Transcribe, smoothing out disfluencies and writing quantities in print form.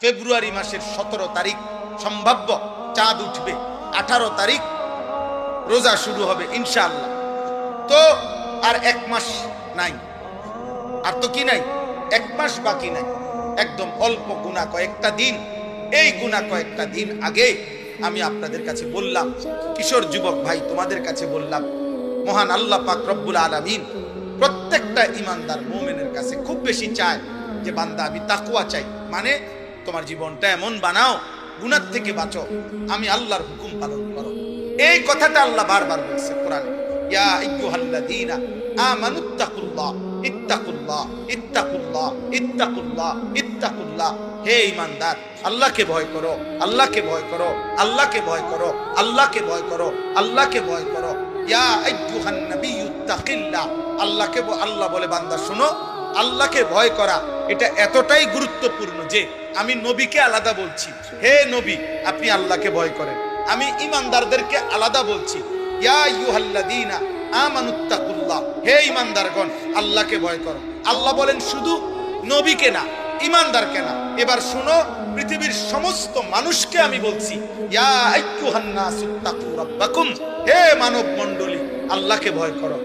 ফেব্রুয়ারি মাসের 17 তারিখ সম্ভাব্য চাঁদ উঠবে, 18 তারিখ রোজা শুরু হবে ইনশাআল্লাহ। তো আর 1 মাস নাই, আর তো কি নাই, 1 মাস বাকি নাই, একদম অল্প গুনাহ কয়েকটা দিন। এই গুনাহ কয়েকটা দিন আগে আমি আপনাদের কাছে বললাম, কিশোর যুবক ভাই তোমাদের কাছে বললাম, মহান আল্লাহ পাক রব্বুল আলামিন প্রত্যেকটা ইমানদার মুমিনের কাছে খুব বেশি চায় যে বান্দা আমি তাকওয়া চাই, মানে তোমার জীবনটা এমন বানাও, গুনাহ থেকে বাঁচো, আমি আল্লাহর হুকুম পালন করো। এই কথাটা আল্লাহ বারবার বলছে কোরআনে, ইয়া আইয়ুহাল্লাযীনা আমানুত্তাকুল্লাহ ইত্তাকুল্লাহ ইত্তাকুল্লাহ ইত্তাকুল্লাহ ইত্তাকুল্লাহ। হে ঈমানদার, আল্লাহকে ভয় করো, আল্লাহকে ভয় করো, আল্লাহকে ভয় করো, আল্লাহকে ভয় করো, আল্লাহকে ভয় করো। ইয়া আইয়ুহান নাবিয়্যুত্তাকিল্লাহ। আল্লাহকে আল্লাহ বলে বান্দা শোনো, আল্লাহকে ভয় করা এটা এতটাই গুরুত্বপূর্ণ যে আমি নবীকে আলাদা বলছি, হে নবী আপনি আল্লাহকে ভয় করেন। আমি ঈমানদারদেরকে আলাদা বলছি, ইয়া আইয়ুহাল্লাযীনা আমানুত্তাকুল্লাহ। হে ঈমানদারগণ আল্লাহকে ভয় করো। আল্লাহ বলেন শুধু নবীকে না, ঈমানদারকে না। এবার শুনো, পৃথিবীর সমস্ত মানুষকে আমি বলছি, ইয়া আইয়ুহান নাসুত্তাকু রাব্বাকুম। হে মানব মণ্ডলী আল্লাহকে ভয় করো।